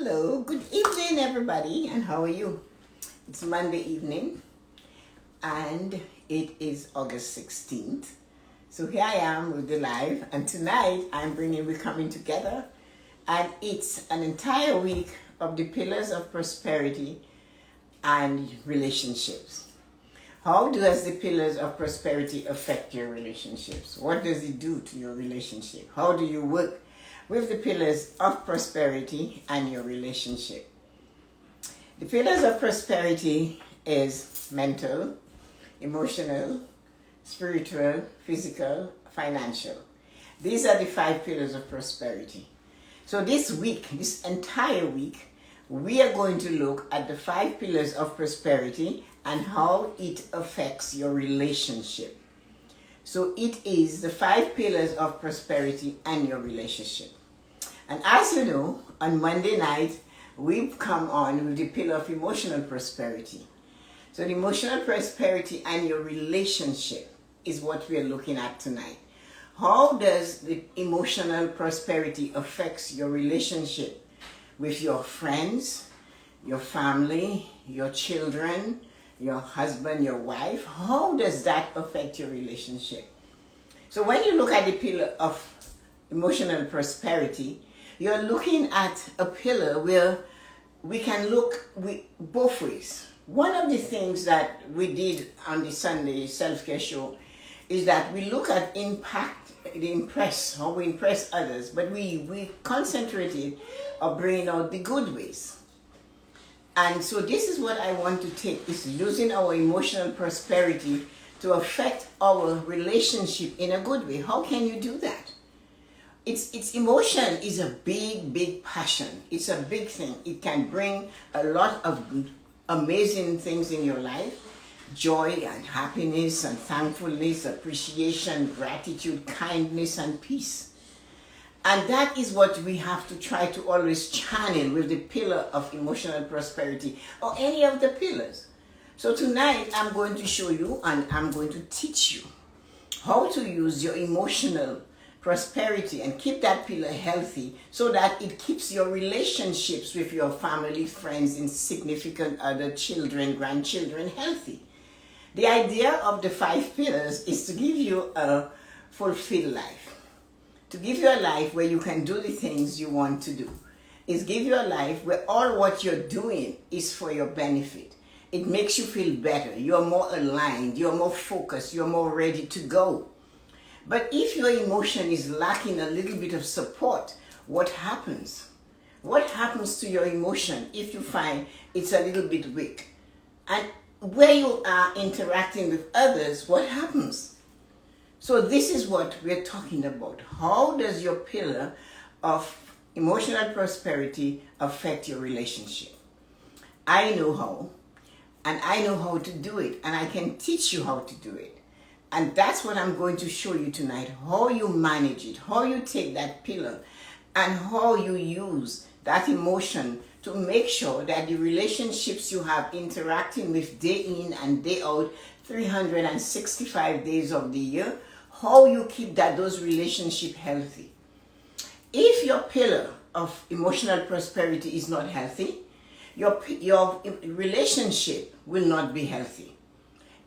Hello, good evening, everybody, and how are you? It's Monday evening, and it is August 16th. So here I am with the live, and tonight we're coming together, and it's an entire week of the pillars of prosperity and relationships. How does the pillars of prosperity affect your relationships? What does it do to your relationship? How do you work with the pillars of prosperity and your relationship? The pillars of prosperity is mental, emotional, spiritual, physical, financial. These are the 5 pillars of prosperity. So this entire week, we are going to look at the 5 pillars of prosperity and how it affects your relationship. So it is the 5 pillars of prosperity and your relationship. And as you know, on Monday night, we've come on with the pillar of emotional prosperity. So the emotional prosperity and your relationship is what we're looking at tonight. How does the emotional prosperity affect your relationship with your friends, your family, your children, your husband, your wife? How does that affect your relationship? So when you look at the pillar of emotional prosperity, you're looking at a pillar where we can look both ways. One of the things that we did on the Sunday self-care show is that we look at how we impress others, but we concentrated on bringing out the good ways. And so this is what I want to take, is using our emotional prosperity to affect our relationship in a good way. How can you do that? It's emotion is a big passion. It's a big thing. It can bring a lot of amazing things in your life. Joy and happiness and thankfulness, appreciation, gratitude, kindness and peace. And that is what we have to try to always channel with the pillar of emotional prosperity or any of the pillars. So tonight I'm going to show you and I'm going to teach you how to use your emotional prosperity and keep that pillar healthy so that it keeps your relationships with your family, friends, and significant other, children, grandchildren healthy. The idea of the 5 pillars is to give you a fulfilled life. To give you a life where you can do the things you want to do. It's give you a life where all what you're doing is for your benefit. It makes you feel better. You're more aligned. You're more focused. You're more ready to go. But if your emotion is lacking a little bit of support, what happens? What happens to your emotion if you find it's a little bit weak? And where you are interacting with others, what happens? So this is what we're talking about. How does your pillar of emotional prosperity affect your relationship? I know how, and I know how to do it, and I can teach you how to do it. And that's what I'm going to show you tonight, how you manage it, how you take that pillar, and how you use that emotion to make sure that the relationships you have interacting with day in and day out, 365 days of the year, how you keep those relationships healthy. If your pillar of emotional prosperity is not healthy, your relationship will not be healthy.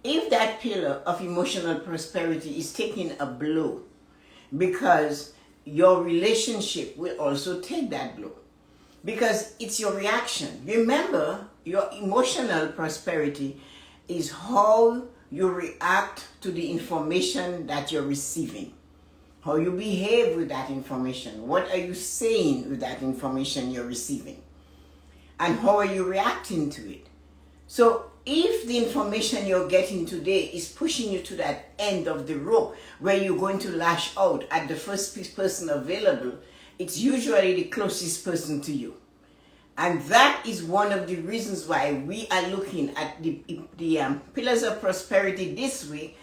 If that pillar of emotional prosperity is taking a blow, because your relationship will also take that blow, because it's your reaction. Remember, your emotional prosperity is how you react to the information that you're receiving, how you behave with that information, what are you saying with that information you're receiving, and how are you reacting to it. So if the information you're getting today is pushing you to that end of the rope where you're going to lash out at the first person available, it's usually the closest person to you. And that is one of the reasons why we are looking at the pillars of prosperity this week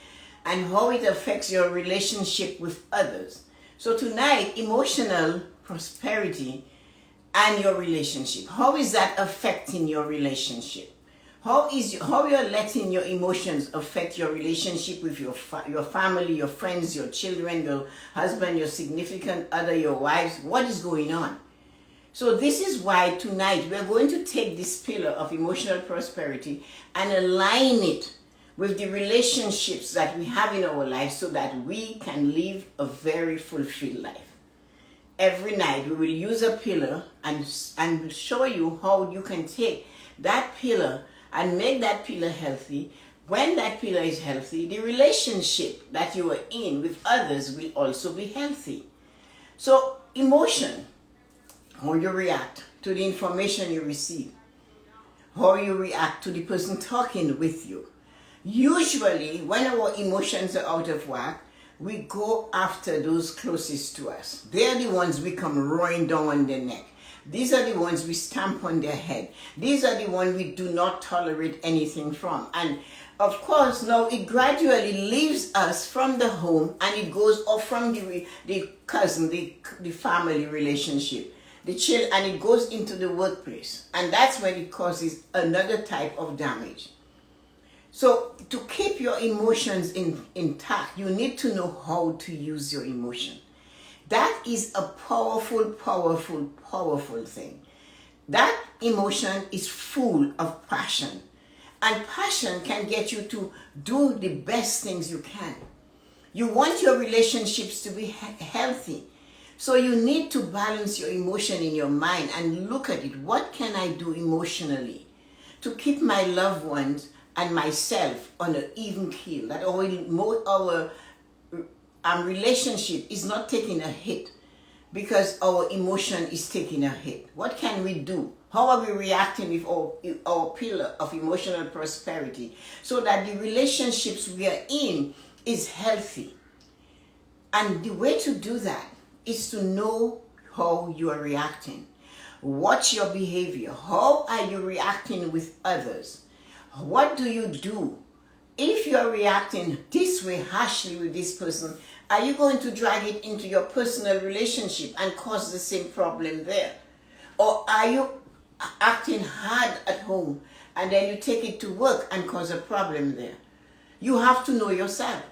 and how it affects your relationship with others. So tonight, emotional prosperity and your relationship. How is that affecting your relationship? How you're letting your emotions affect your relationship with your family, your friends, your children, your husband, your significant other, your wives? What is going on? So this is why tonight we're going to take this pillar of emotional prosperity and align it with the relationships that we have in our life so that we can live a very fulfilled life. Every night we will use a pillar and show you how you can take that pillar and make that pillar healthy. When that pillar is healthy, the relationship that you are in with others will also be healthy. So emotion, how you react to the information you receive, how you react to the person talking with you. Usually, when our emotions are out of whack, we go after those closest to us. They're the ones we come roaring down on their neck. These are the ones we stamp on their head. These are the ones we do not tolerate anything from. And of course, now it gradually leaves us from the home and it goes off from the cousin, the family relationship, the child, and it goes into the workplace. And that's when it causes another type of damage. So to keep your emotions intact, you need to know how to use your emotion. That is a powerful, powerful, powerful thing. That emotion is full of passion. And passion can get you to do the best things you can. You want your relationships to be healthy. So you need to balance your emotion in your mind and look at it. What can I do emotionally to keep my loved ones and myself on an even keel, that our relationship is not taking a hit because our emotion is taking a hit? What can we do? How are we reacting with our pillar of emotional prosperity so that the relationships we are in is healthy? And the way to do that is to know how you are reacting. What's your behavior? How are you reacting with others? What do you do? If you're reacting this way harshly with this person, are you going to drag it into your personal relationship and cause the same problem there? Or are you acting hard at home and then you take it to work and cause a problem there? You have to know yourself.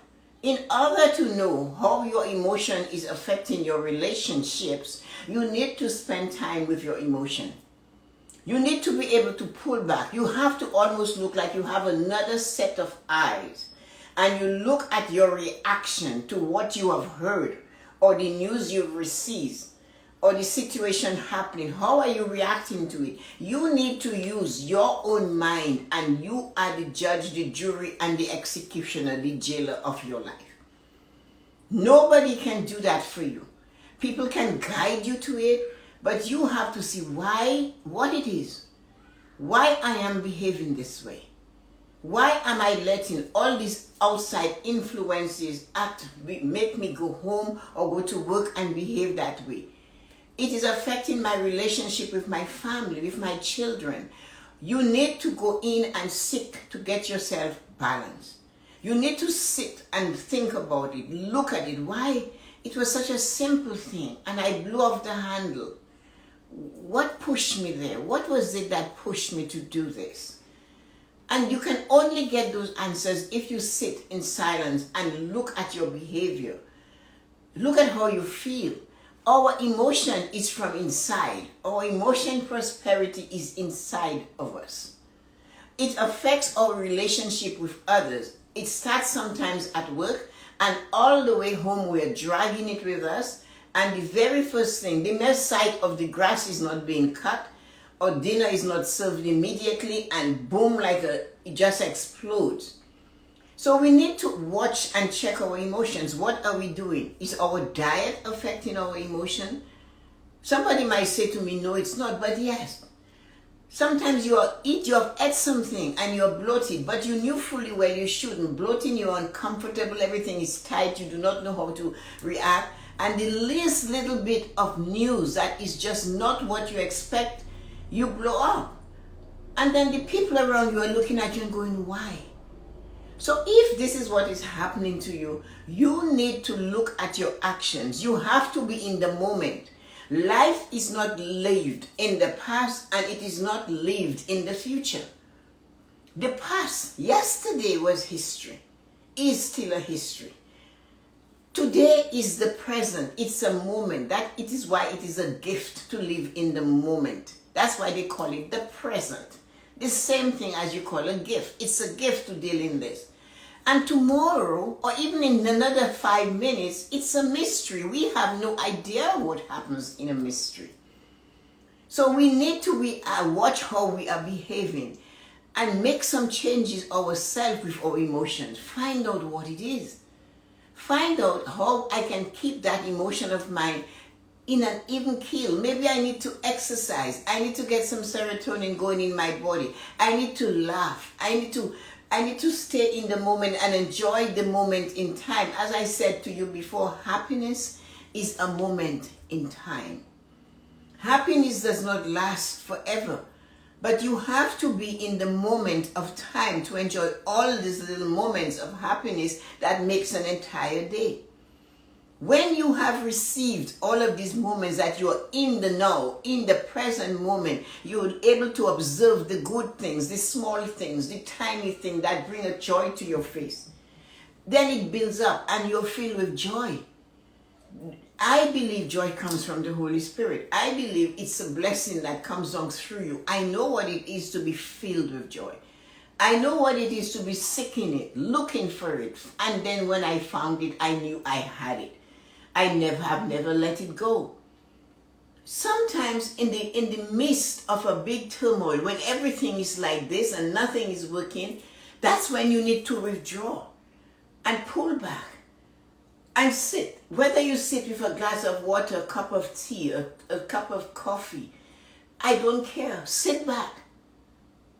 In order to know how your emotion is affecting your relationships, you need to spend time with your emotion. You need to be able to pull back. You have to almost look like you have another set of eyes. And you look at your reaction to what you have heard or the news you've received or the situation happening. How are you reacting to it? You need to use your own mind, and you are the judge, the jury, and the executioner, the jailer of your life. Nobody can do that for you. People can guide you to it, but you have to see what it is. Why I am behaving this way. Why am I letting all these outside influences make me go home or go to work and behave that way? It is affecting my relationship with my family, with my children. You need to go in and seek to get yourself balanced. You need to sit and think about it, look at it. Why? It was such a simple thing and I blew off the handle. What pushed me there? What was it that pushed me to do this? And you can only get those answers if you sit in silence and look at your behavior. Look at how you feel. Our emotion is from inside. Our emotion prosperity is inside of us. It affects our relationship with others. It starts sometimes at work, and all the way home we're dragging it with us. And the very first thing, the mere sight of the grass is not being cut, or dinner is not served immediately, and boom, it just explodes. So we need to watch and check our emotions. What are we doing? Is our diet affecting our emotion? Somebody might say to me, no, it's not, but yes. Sometimes you have ate something and you're bloated, but you knew fully well you shouldn't. Bloating, you're uncomfortable, everything is tight, you do not know how to react. And the least little bit of news that is just not what you expect, you blow up. And then the people around you are looking at you and going, why? So if this is what is happening to you, you need to look at your actions. You have to be in the moment. Life is not lived in the past, and it is not lived in the future. The past, yesterday was history, is still a history. Today is the present. It's a moment. That it is why it is a gift to live in the moment. That's why they call it the present. The same thing as you call a gift. It's a gift to deal in this. And tomorrow, or even in another 5 minutes, it's a mystery. We have no idea what happens in a mystery. So we need to watch how we are behaving and make some changes ourselves with our emotions. Find out what it is. Find out how I can keep that emotion of mine in an even keel. Maybe I need to exercise. I need to get some serotonin going in my body. I need to laugh. I need to stay in the moment and enjoy the moment in time. As I said to you before, happiness is a moment in time. Happiness does not last forever, but you have to be in the moment of time to enjoy all these little moments of happiness that makes an entire day. When you have received all of these moments that you're in the now, in the present moment, you're able to observe the good things, the small things, the tiny things that bring a joy to your face. Then it builds up and you're filled with joy. I believe joy comes from the Holy Spirit. I believe it's a blessing that comes on through you. I know what it is to be filled with joy. I know what it is to be seeking it, looking for it. And then when I found it, I knew I had it. I have never let it go. Sometimes in the midst of a big turmoil, when everything is like this and nothing is working, that's when you need to withdraw and pull back and sit. Whether you sit with a glass of water, a cup of tea, a cup of coffee, I don't care. Sit back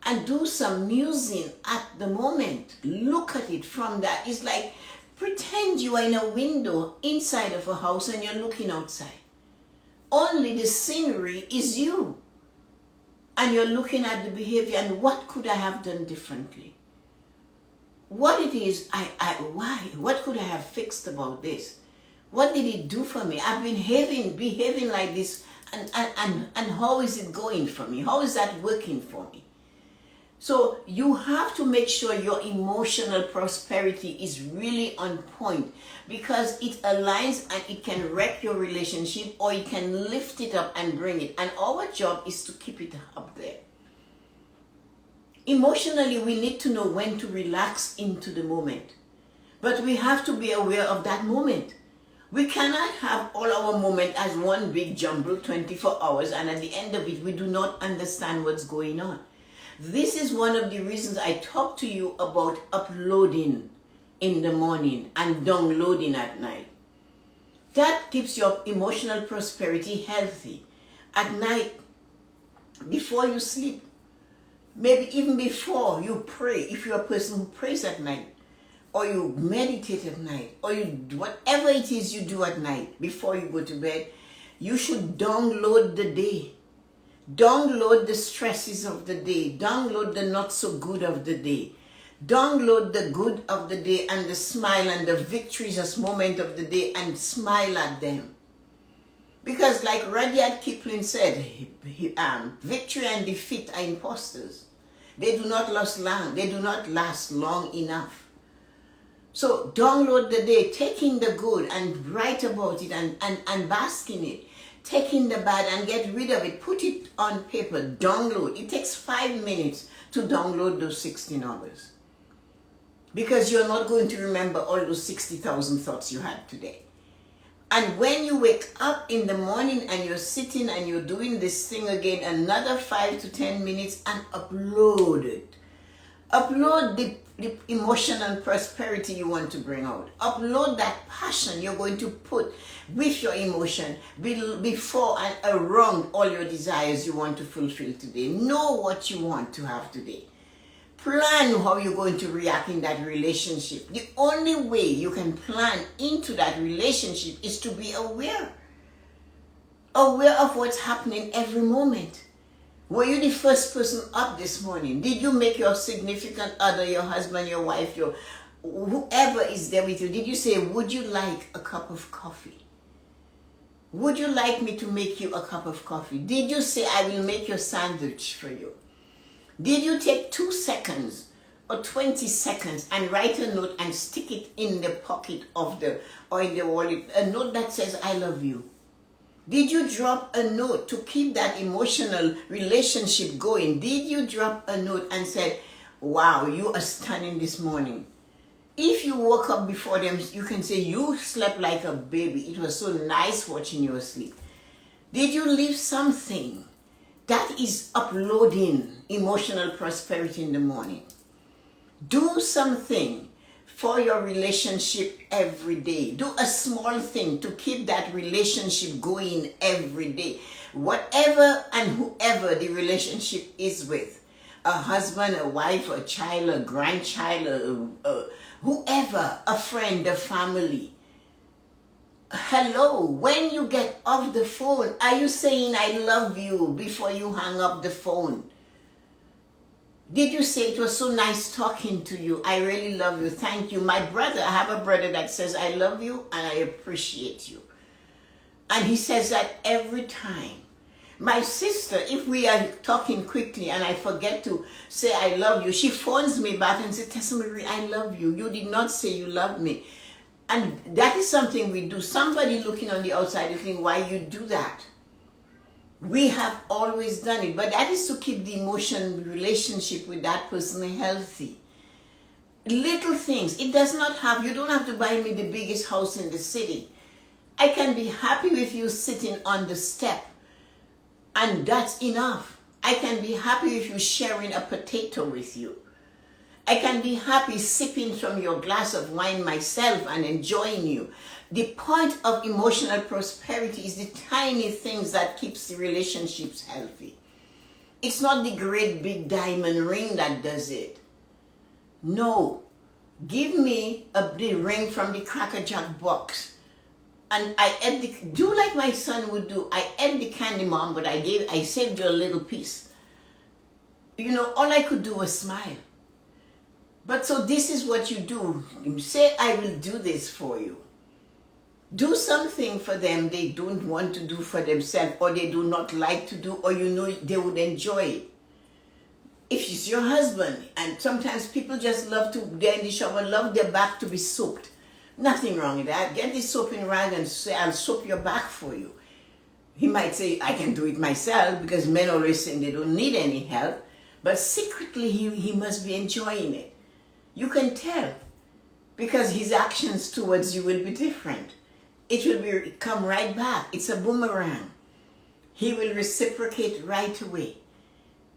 and do some musing at the moment. Look at it from that. It's like pretend you are in a window inside of a house and you're looking outside. Only the scenery is you. And you're looking at the behavior and what could I have done differently? What it is, why? What could I have fixed about this? What did it do for me? I've been behaving like this and how is it going for me? How is that working for me? So you have to make sure your emotional prosperity is really on point because it aligns and it can wreck your relationship or it can lift it up and bring it. And our job is to keep it up there. Emotionally, we need to know when to relax into the moment. But we have to be aware of that moment. We cannot have all our moments as one big jumble 24 hours and at the end of it, we do not understand what's going on. This is one of the reasons I talk to you about uploading in the morning and downloading at night. That keeps your emotional prosperity healthy. At night, before you sleep, maybe even before you pray, if you're a person who prays at night, or you meditate at night, or you whatever it is you do at night before you go to bed, you should download the day. Download the stresses of the day. Download the not so good of the day. Download the good of the day and the smile and the victories as moment of the day and smile at them. Because like Rudyard Kipling said, victory and defeat are imposters. They do not last long. They do not last long enough. So download the day, taking the good and write about it and bask in it. Taking the bad and get rid of it. Put it on paper. Download. It takes 5 minutes to download those 16 hours. Because you're not going to remember all those 60,000 thoughts you had today. And when you wake up in the morning and you're sitting and you're doing this thing again, another 5 to 10 minutes and upload it. Upload the emotional prosperity you want to bring out. Upload that passion you're going to put with your emotion before and around all your desires you want to fulfill today. Know what you want to have today. Plan how you're going to react in that relationship. The only way you can plan into that relationship is to be aware. Aware of what's happening every moment. Were you the first person up this morning? Did you make your significant other, your husband, your wife, your whoever is there with you, did you say, would you like a cup of coffee? Would you like me to make you a cup of coffee? Did you say, I will make your sandwich for you? Did you take 2 seconds or 20 seconds and write a note and stick it in the pocket of or in the wallet, a note that says, I love you? Did you drop a note to keep that emotional relationship going? Did you drop a note and said, wow, you are stunning this morning? If you woke up before them, you can say, you slept like a baby. It was so nice watching you asleep. Did you leave something? That is uploading emotional prosperity in the morning. Do something for your relationship every day. Do a small thing to keep that relationship going every day. Whatever and whoever the relationship is with, a husband, a wife, a child, a grandchild, whoever, a friend, a family. Hello, when you get off the phone, are you saying I love you before you hang up the phone? Did you say it was so nice talking to you? I really love you. Thank you. My brother, I have a brother that says I love you and I appreciate you. And he says that every time. My sister, if we are talking quickly and I forget to say I love you, she phones me back and says, Tessa-Marie, I love you. You did not say you love me. And that is something we do. Somebody looking on the outside thinking, why you do that? We have always done it, but that is to keep the emotional relationship with that person healthy. Little things. It does not have, you don't have to buy me the biggest house in the city. I can be happy with you sitting on the step, and that's enough. I can be happy with you sharing a potato with you. I can be happy sipping from your glass of wine myself and enjoying you. The point of emotional prosperity is the tiny things that keeps the relationships healthy. It's not the great big diamond ring that does it. No. Give me the ring from the Cracker Jack box. And I ate do like my son would do. I ate the candy, Mom, but I saved you a little piece. You know, all I could do was smile. But so this is what you do. You say, I will do this for you. Do something for them they don't want to do for themselves, or they do not like to do, or you know they would enjoy it. If it's your husband, and sometimes people just love to, they're in the shower, love their back to be soaked. Nothing wrong with that. Get the soaping rag and say, I'll soap your back for you. He might say, I can do it myself, because men always say they don't need any help. But secretly, he must be enjoying it. You can tell, because his actions towards you will be different. It will come right back. It's a boomerang. He will reciprocate right away.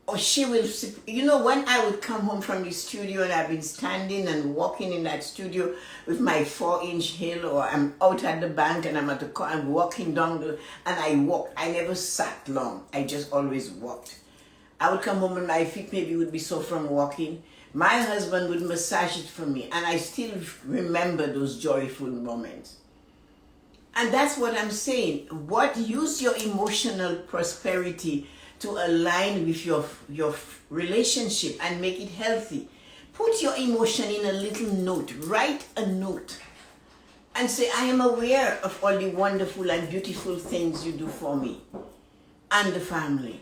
Or she will, you know, when I would come home from the studio and I've been standing and walking in that studio with my 4-inch heel, or I'm out at the bank and I'm at the car, I'm walking down and I walked. I never sat long. I just always walked. I would come home and my feet maybe would be sore from walking. My husband would massage it for me, and I still remember those joyful moments. And that's what I'm saying. Use your emotional prosperity to align with your relationship and make it healthy. Put your emotion in a little note. Write a note and say, I am aware of all the wonderful and beautiful things you do for me and the family.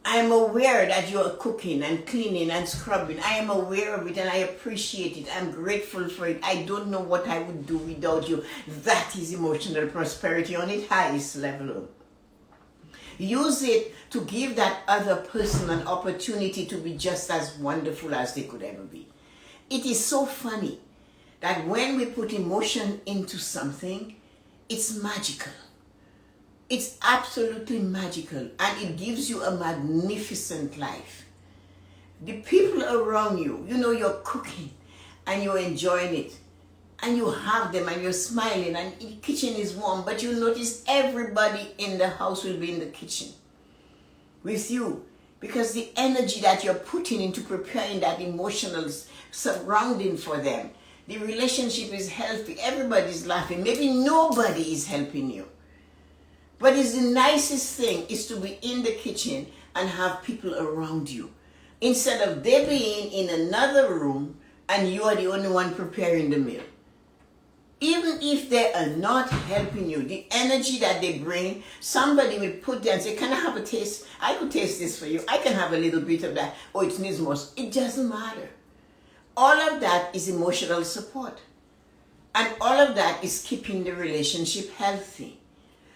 I am aware that you are cooking and cleaning and scrubbing. I am aware of it and I appreciate it. I'm grateful for it. I don't know what I would do without you. That is emotional prosperity on its highest level. Use it to give that other person an opportunity to be just as wonderful as they could ever be. It is so funny that when we put emotion into something, it's magical. It's absolutely magical, and it gives you a magnificent life. The people around you, you know, you're cooking and you're enjoying it, and you have them and you're smiling and the kitchen is warm, but you notice everybody in the house will be in the kitchen with you, because the energy that you're putting into preparing that emotional surrounding for them, the relationship is healthy, everybody's laughing, maybe nobody is helping you. But it's the nicest thing is to be in the kitchen and have people around you, instead of they being in another room and you are the only one preparing the meal. Even if they are not helping you, the energy that they bring, somebody will put there and say, can I have a taste? I could taste this for you. I can have a little bit of that. Oh, it needs more. It doesn't matter. all of that is emotional support. And all of that is keeping the relationship healthy.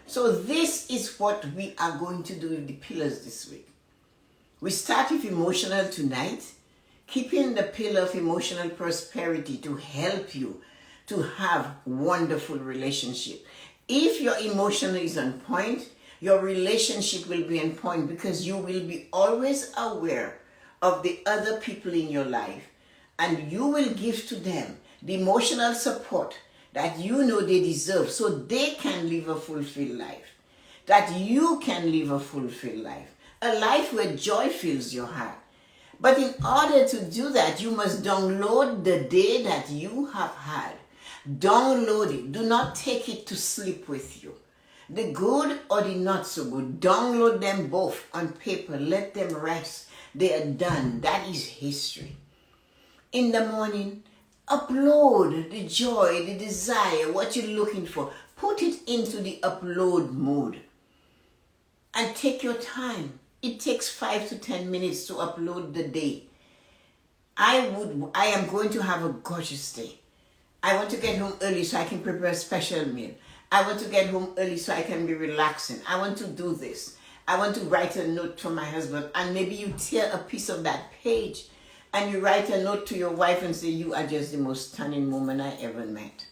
So this is what we are going to do with the pillars this week. We start with emotional tonight, keeping the pillar of emotional prosperity to help you to have wonderful relationship. If your emotion is on point, your relationship will be on point because you will be always aware of the other people in your life, and you will give to them the emotional support that you know they deserve so they can live a fulfilled life, that you can live a fulfilled life, a life where joy fills your heart. But in order to do that, you must download the day that you have had. Download it. Do not take it to sleep with you. The good or the not so good, download them both on paper. Let them rest. They are done. That is history. In the morning, upload the joy, the desire, what you're looking for. Put it into the upload mode. And take your time. It takes 5 to 10 minutes to upload the day. I am going to have a gorgeous day. I want to get home early so I can prepare a special meal. I want to get home early so I can be relaxing. I want to do this. I want to write a note for my husband. And maybe you tear a piece of that page and you write a note to your wife and say, you are just the most stunning woman I ever met.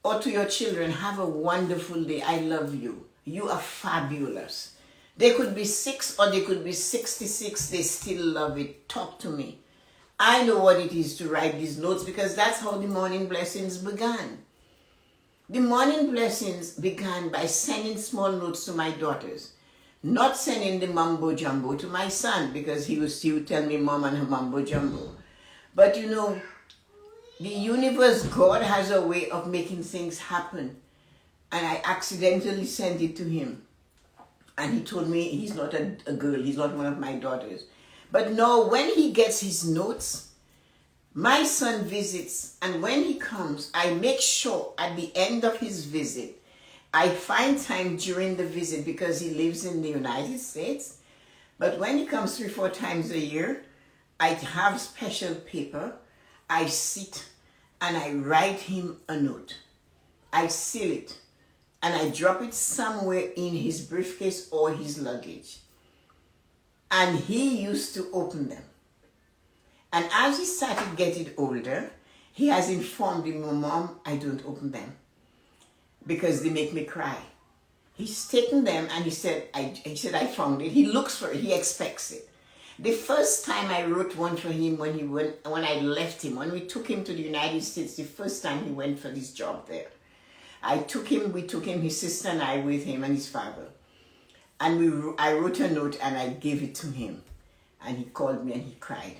Or to your children, have a wonderful day. I love you. You are fabulous. They could be 6 or they could be 66. They still love it. Talk to me. I know what it is to write these notes because that's how the morning blessings began. The morning blessings began by sending small notes to my daughters. Not sending the mumbo jumbo to my son because he would tell me mom and her mumbo jumbo. But you know, the universe, God has a way of making things happen. And I accidentally sent it to him. And he told me he's not a girl, he's not one of my daughters. But no, when he gets his notes, my son visits, and when he comes, I make sure at the end of his visit, I find time during the visit because he lives in the United States. But when he comes 3-4 times a year, I have special paper. I sit and I write him a note. I seal it and I drop it somewhere in his briefcase or his luggage. And he used to open them. And as he started getting older, he has informed me, Mom, I don't open them because they make me cry. He's taken them and he said, I found it. He looks for it. He expects it. The first time I wrote one for him when I left him, when we took him to the United States, the first time he went for this job there. We took him, his sister and I with him and his father. And I wrote a note and I gave it to him. And he called me and he cried.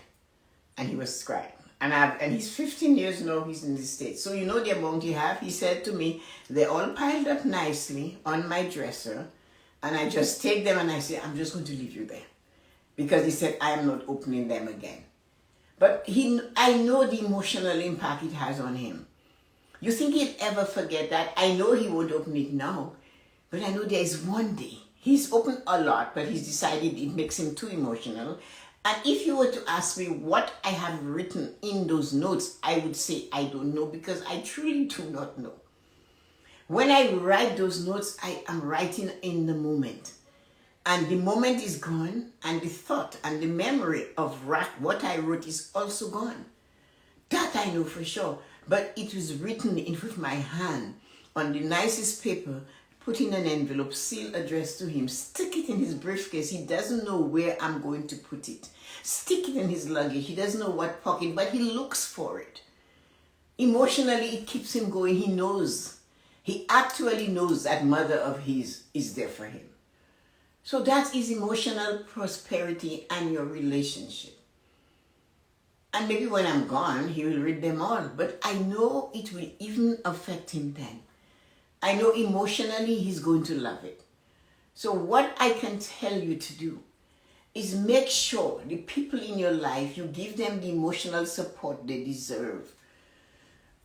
And he was crying. And he's 15 years now, he's in the States. So you know the amount he have? He said to me, they're all piled up nicely on my dresser. And I just take them and I say, I'm just going to leave you there. Because he said, I am not opening them again. But I know the emotional impact it has on him. You think he'll ever forget that? I know he won't open it now. But I know there is one day. He's opened a lot, but he's decided it makes him too emotional. And if you were to ask me what I have written in those notes, I would say I don't know because I truly do not know. When I write those notes, I am writing in the moment. And the moment is gone, and the thought and the memory of what I wrote is also gone. That I know for sure. But it was written with my hand on the nicest paper, put in an envelope, seal addressed to him, stick it in his briefcase. He doesn't know where I'm going to put it. Stick it in his luggage. He doesn't know what pocket, but he looks for it. Emotionally, it keeps him going. He knows. He actually knows that mother of his is there for him. So that is emotional prosperity and your relationship. And maybe when I'm gone, he will read them all. But I know it will even affect him then. I know emotionally he's going to love it. So what I can tell you to do is make sure the people in your life, you give them the emotional support they deserve.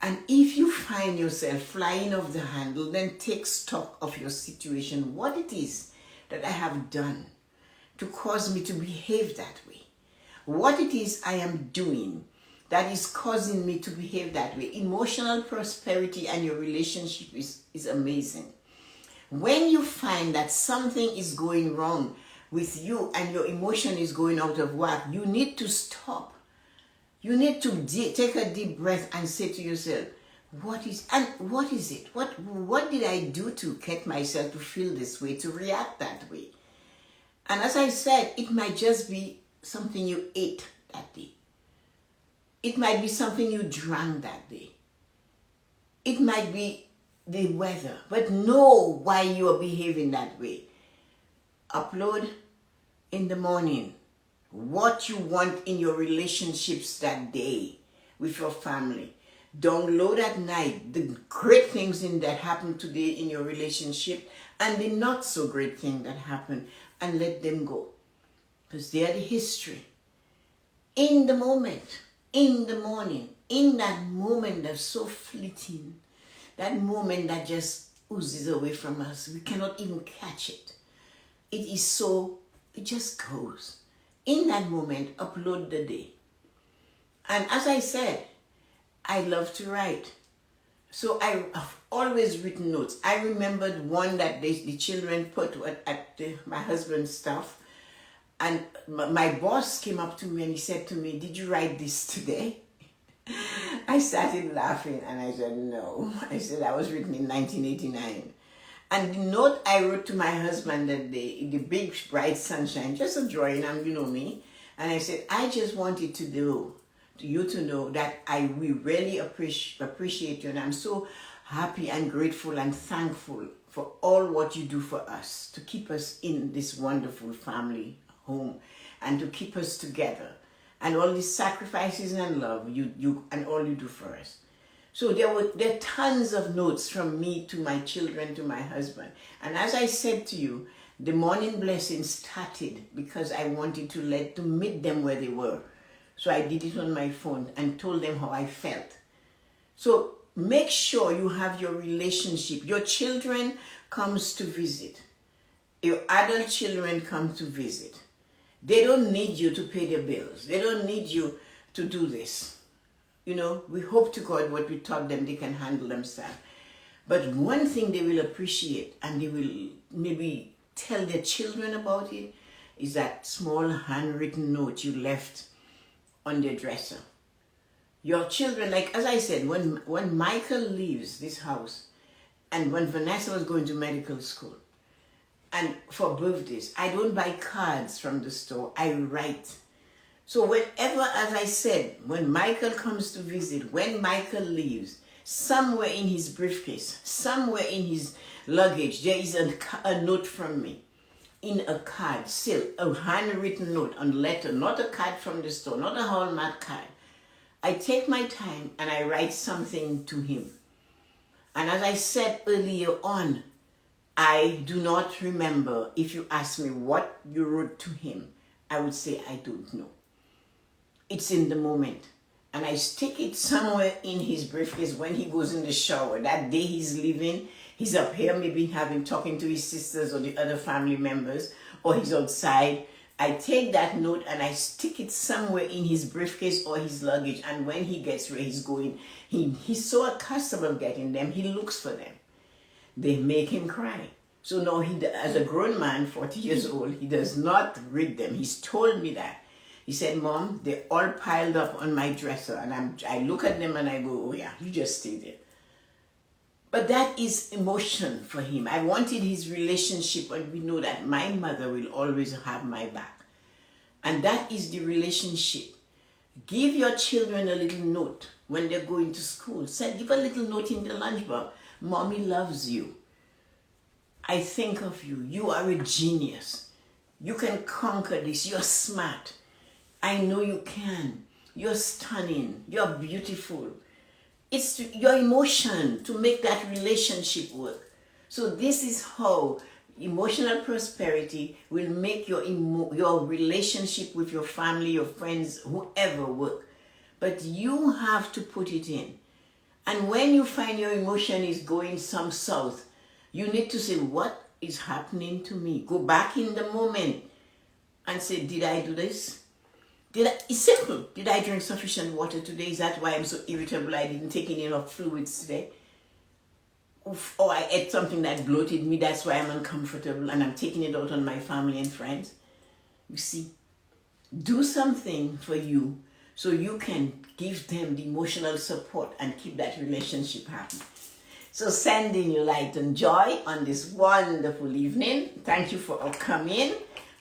And if you find yourself flying off the handle, then take stock of your situation, what it is that I have done to cause me to behave that way. What it is I am doing that is causing me to behave that way. Emotional prosperity and your relationship is amazing. When you find that something is going wrong with you and your emotion is going out of whack, you need to stop. You need to take a deep breath and say to yourself, what is it? What did I do to get myself to feel this way, to react that way? And as I said, it might just be something you ate that day. It might be something you drank that day. It might be the weather, but know why you are behaving that way. Upload in the morning what you want in your relationships that day with your family. Download at night the great things that happened today in your relationship and the not so great thing that happened, and let them go, because they are the history. In the moment, in the morning, in that moment that's so fleeting, that moment that just oozes away from us, we cannot even catch it. It just goes. In that moment, upload the day. And as I said, I love to write. So I've always written notes. I remembered one that the children put at my husband's stuff. And my boss came up to me and he said to me, "Did you write this today?" I started laughing and I said, "No." I said, "I was written in 1989. And the note I wrote to my husband that day, the big bright sunshine, just a drawing, and you know me. And I said, "I just wanted you to know that we really appreciate you, and I'm so happy and grateful and thankful for all what you do for us, to keep us in this wonderful family home and to keep us together, and all these sacrifices and love you and all you do for us." So there are tons of notes from me to my children, to my husband. And as I said to you, the morning blessing started because I wanted to meet them where they were. So I did it on my phone and told them how I felt. So make sure you have your relationship. Your children comes to visit. Your adult children come to visit. They don't need you to pay their bills. They don't need you to do this. We hope to God what we taught them, they can handle themselves. But one thing they will appreciate, and they will maybe tell their children about it, is that small handwritten note you left on their dresser. Your children, like as I said, when Michael leaves this house, and when Vanessa was going to medical school, and for birthdays, I don't buy cards from the store, I write. So whenever, as I said, when Michael comes to visit, when Michael leaves, somewhere in his briefcase, somewhere in his luggage, there is a note from me. In a card, still a handwritten note on letter, not a card from the store, not a Hallmark card. I take my time and I write something to him. And as I said earlier on, I do not remember. If you ask me what you wrote to him, I would say I don't know. It's in the moment. And I stick it somewhere in his briefcase when he goes in the shower. That day he's leaving, he's up here maybe talking to his sisters or the other family members, or he's outside. I take that note and I stick it somewhere in his briefcase or his luggage. And when he gets where he's going, he's so accustomed of getting them, he looks for them. They make him cry. So now as a grown man, 40 years old, he does not read them. He's told me that. He said, "Mom, they're all piled up on my dresser." And I look at them and I go, "Oh yeah, you just stay there." But that is emotion for him. I wanted his relationship, and we know that my mother will always have my back. And that is the relationship. Give your children a little note when they're going to school. Give a little note in the lunchbox. "Mommy loves you. I think of you. You are a genius. You can conquer this. You're smart. I know you can. You're stunning. You're beautiful." It's your emotion to make that relationship work. So this is how emotional prosperity will make your relationship with your family, your friends, whoever work. But you have to put it in. And when you find your emotion is going some south, you need to say, "What is happening to me?" Go back in the moment and say, "Did I do this?" It's simple. Did I drink sufficient water today? Is that why I'm so irritable? I didn't take in enough fluids today. Or I ate something that bloated me. That's why I'm uncomfortable and I'm taking it out on my family and friends. You see, do something for you so you can give them the emotional support and keep that relationship happy. So send in your light and joy on this wonderful evening. Thank you for coming.